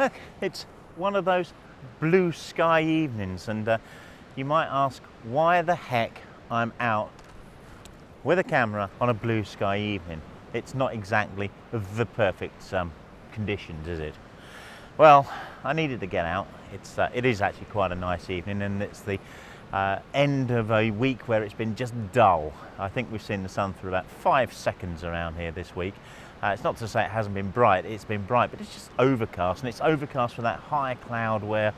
Look, it's one of those blue sky evenings, and you might ask why the heck I'm out with a camera on a blue sky evening. It's not exactly the perfect conditions, is it? Well, I needed to get out. It is actually quite a nice evening, and it's the end of a week where it's been just dull. I think we've seen the sun for about 5 seconds around here this week. It's not to say it hasn't been bright, it's been bright, but it's just overcast, and it's overcast with that high cloud where,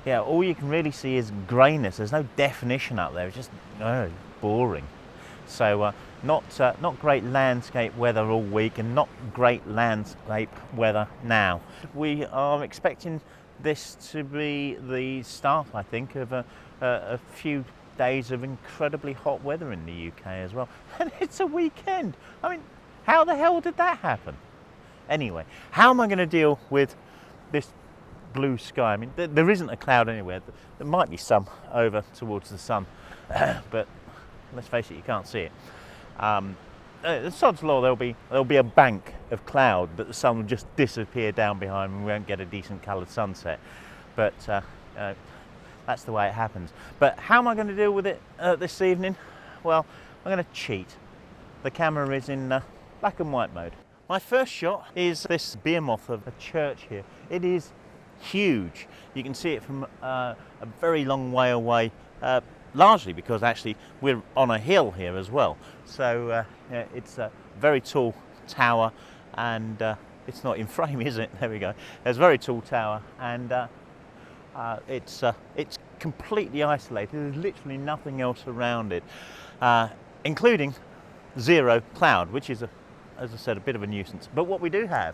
yeah, all you can really see is greyness. There's no definition up there, it's just boring. So not great landscape weather all week, and not great landscape weather now. We are expecting this to be the start, I think, of a few days of incredibly hot weather in the UK as well. And it's a weekend. I mean, how the hell did that happen? Anyway, how am I going to deal with this blue sky? I mean, there isn't a cloud anywhere. There might be some over towards the sun, but let's face it, you can't see it. The sod's law, there'll be a bank of cloud, but the sun will just disappear down behind, and we won't get a decent coloured sunset. But that's the way it happens. But how am I going to deal with it this evening? Well, I'm going to cheat. The camera is in black and white mode. My first shot is this behemoth of a church here. It is huge. You can see it from a very long way away, largely because actually we're on a hill here as well. So yeah, it's a very tall tower, and it's not in frame, is it? There we go. There's a very tall tower, and it's completely isolated. There's literally nothing else around it, including zero cloud, which is, as I said, a bit of a nuisance. But what we do have,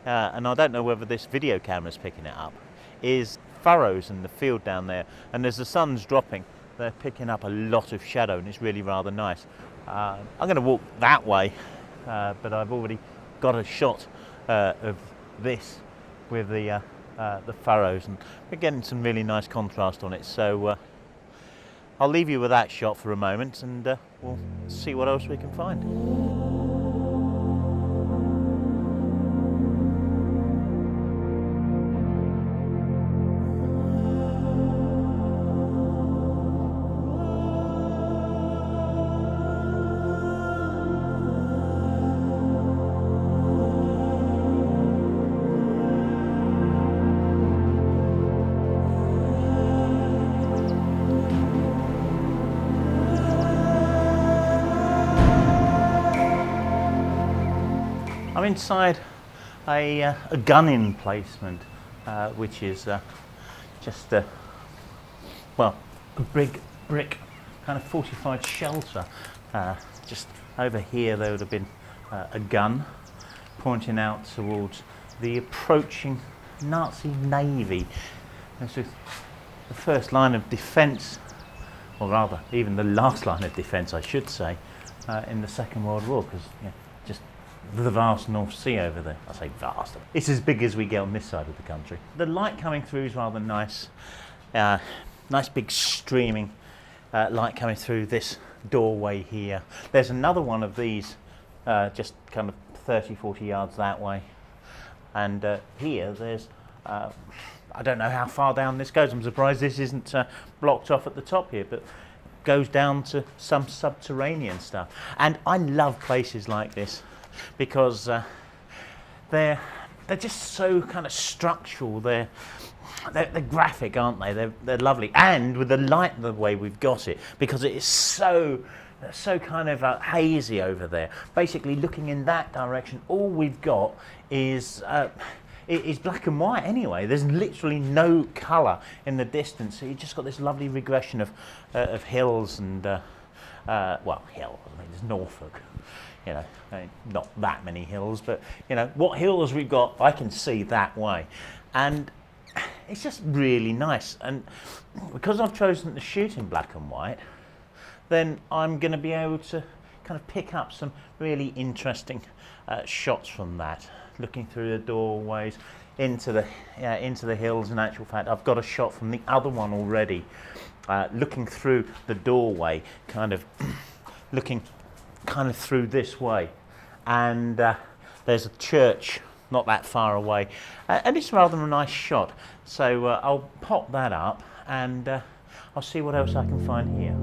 and I don't know whether this video camera is picking it up, is furrows in the field down there, and as the sun's dropping, they're picking up a lot of shadow, and it's really rather nice. I'm going to walk that way, but I've already got a shot of this with the furrows, and we're getting some really nice contrast on it. So I'll leave you with that shot for a moment, and we'll see what else we can find. I'm inside a gun emplacement, which is just a big brick kind of fortified shelter. Just over here there would have been a gun pointing out towards the approaching Nazi navy. This is the first line of defence, or rather even the last line of defence, I should say, in the Second World War, because just the vast North Sea over there. I say vast. It's as big as we get on this side of the country. The light coming through is rather nice. Nice big streaming light coming through this doorway here. There's another one of these just kind of 30-40 yards that way. And here there's, I don't know how far down this goes. I'm surprised this isn't blocked off at the top here, but goes down to some subterranean stuff. And I love places like this, because they're just so kind of structural. They're graphic, aren't they? They're lovely, and with the light the way we've got it, because it is so kind of hazy over there. Basically, looking in that direction, all we've got is black and white anyway. There's literally no colour in the distance. So you've just got this lovely regression of hills and hills. I mean, there's Norfolk. Not that many hills, but what hills we've got, I can see that way, and it's just really nice. And because I've chosen to shoot in black and white, then I'm going to be able to kind of pick up some really interesting shots from that, looking through the doorways into the hills. In actual fact, I've got a shot from the other one already, looking through the doorway, kind of looking kind of through this way, and there's a church not that far away, and it's rather a nice shot. So I'll pop that up, and I'll see what else I can find here.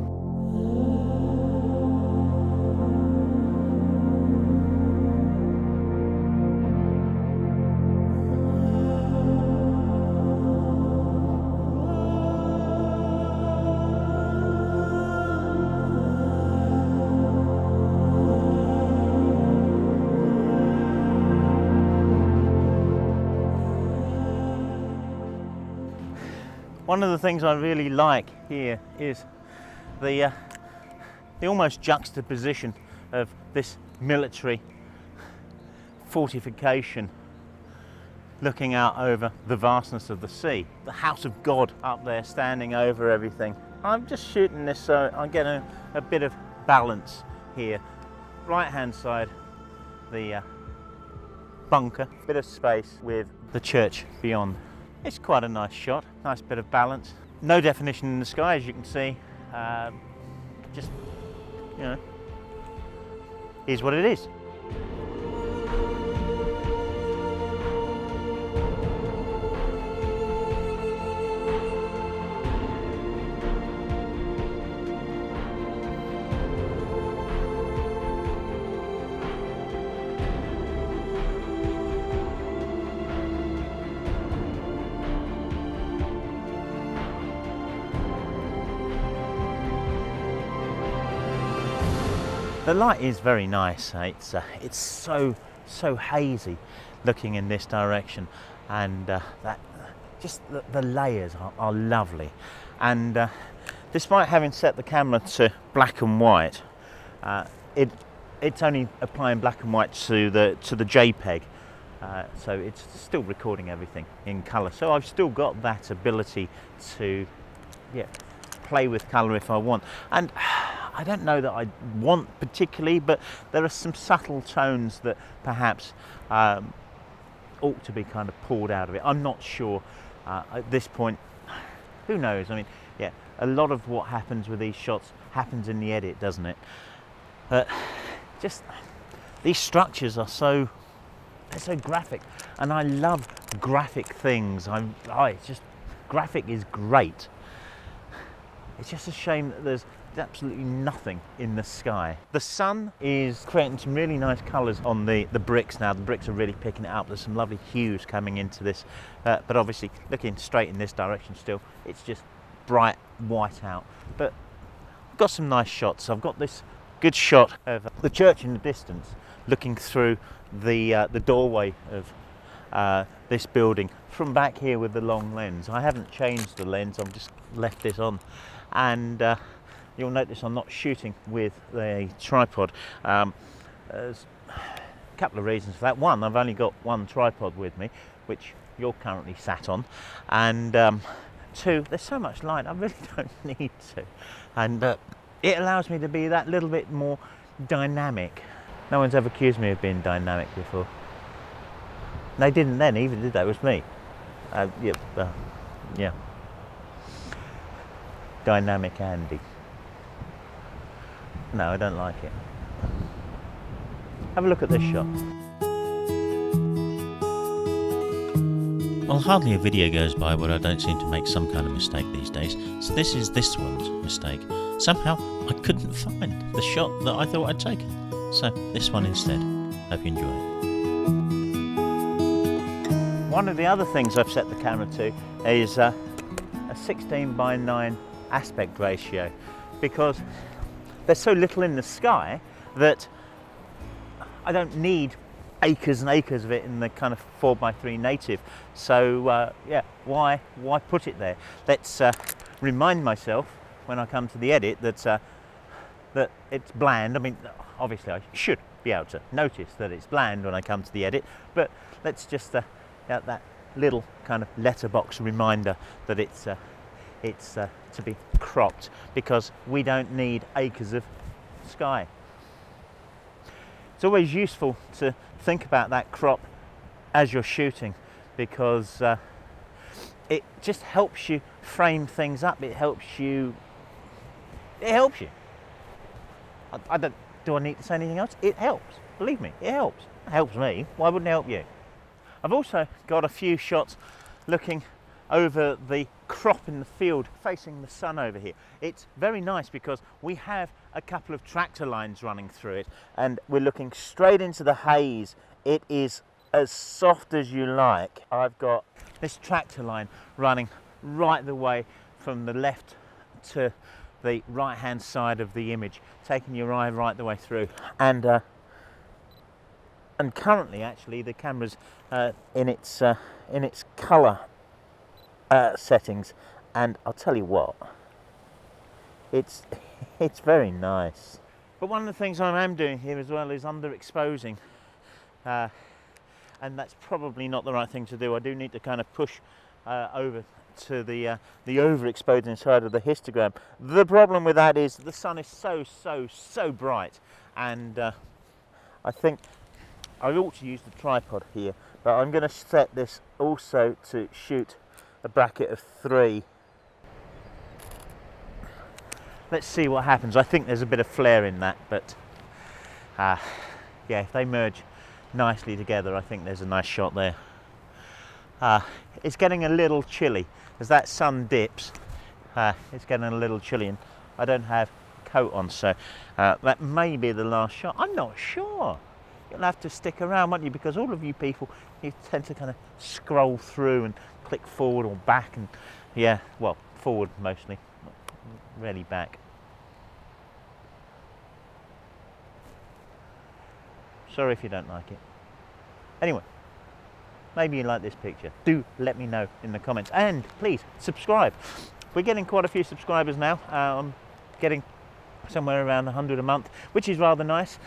One of the things I really like here is the almost juxtaposition of this military fortification looking out over the vastness of the sea. The house of God up there standing over everything. I'm just shooting this so I get a bit of balance here. Right hand side, the bunker, bit of space with the church beyond. It's quite a nice shot, nice bit of balance. No definition in the sky, as you can see. Just, you know, is what it is. The light is very nice. It's so hazy looking in this direction, and the layers are lovely. And despite having set the camera to black and white, it's only applying black and white to the JPEG, so it's still recording everything in colour. So I've still got that ability to play with colour if I want. And I don't know that I want particularly, but there are some subtle tones that perhaps ought to be kind of pulled out of it. I'm not sure at this point. Who knows? I mean, yeah, a lot of what happens with these shots happens in the edit, doesn't it? Just these structures are so graphic, and I love graphic things. It's just graphic is great. It's just a shame that there's absolutely nothing in the sky. The sun is creating some really nice colours on the bricks now. The bricks are really picking it up. There's some lovely hues coming into this, but obviously looking straight in this direction still, it's just bright white out. But I've got some nice shots. I've got this good shot of the church in the distance, looking through the doorway of this building from back here with the long lens. I haven't changed the lens, I've just left this on, and you'll notice I'm not shooting with a tripod. There's a couple of reasons for that. One, I've only got one tripod with me, which you're currently sat on, and two, there's so much light I really don't need to, and it allows me to be that little bit more dynamic. No one's ever accused me of being dynamic before. They didn't then either, did they? It was me. Yeah. Dynamic Andy. No, I don't like it. Have a look at this shot. Well, hardly a video goes by where I don't seem to make some kind of mistake these days, so this is this one's mistake. Somehow I couldn't find the shot that I thought I'd taken, so this one instead. Hope you enjoy it. One of the other things I've set the camera to is a 16:9 aspect ratio, because there's so little in the sky that I don't need acres and acres of it in the kind of 4:3 native. So yeah, why put it there? Let's remind myself when I come to the edit that that it's bland. I mean, obviously I should be able to notice that it's bland when I come to the edit, but let's just that little kind of letterbox reminder that it's to be cropped, because we don't need acres of sky. It's always useful to think about that crop as you're shooting, because it just helps you frame things up. It helps you. I don't. Do I need to say anything else? It helps. Believe me, it helps. It helps me. Why wouldn't it help you? I've also got a few shots looking over the crop in the field facing the sun over here. It's very nice because we have a couple of tractor lines running through it and we're looking straight into the haze. It is as soft as you like. I've got this tractor line running right the way from the left to the right hand side of the image, taking your eye right the way through. And currently actually the camera's in its colour settings, and I'll tell you what, it's very nice. But one of the things I am doing here as well is underexposing, and that's probably not the right thing to do. I do need to kind of push over to the overexposing side of the histogram. The problem with that is the sun is so bright, and I think I ought to use the tripod here, but I'm going to set this also to shoot a bracket of 3. Let's see what happens. I think there's a bit of flare in that, but yeah, if they merge nicely together, I think there's a nice shot there. It's getting a little chilly as that sun dips. It's getting a little chilly, and I don't have a coat on, so that may be the last shot. I'm not sure. You'll have to stick around, won't you? Because all of you people, you tend to kind of scroll through and click forward or back, and yeah, well, forward mostly, not really back. Sorry if you don't like it. Anyway, maybe you like this picture. Do let me know in the comments, and please subscribe. We're getting quite a few subscribers now. I'm getting somewhere around 100 a month, which is rather nice.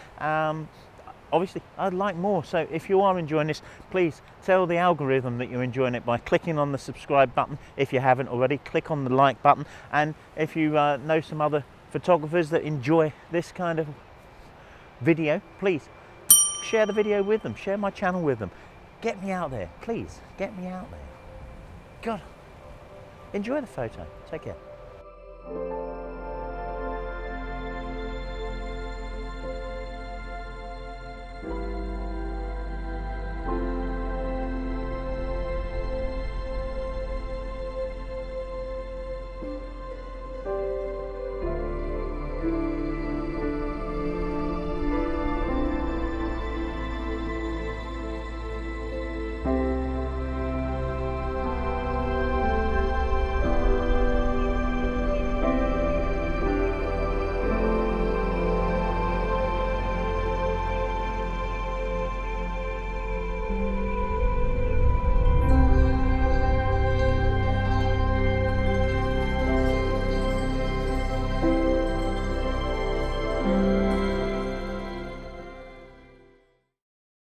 Obviously, I'd like more, so if you are enjoying this, please tell the algorithm that you're enjoying it by clicking on the subscribe button. If you haven't already, click on the like button, and if you know some other photographers that enjoy this kind of video, please share the video with them, share my channel with them. Get me out there, please, get me out there. God, enjoy the photo. Take care.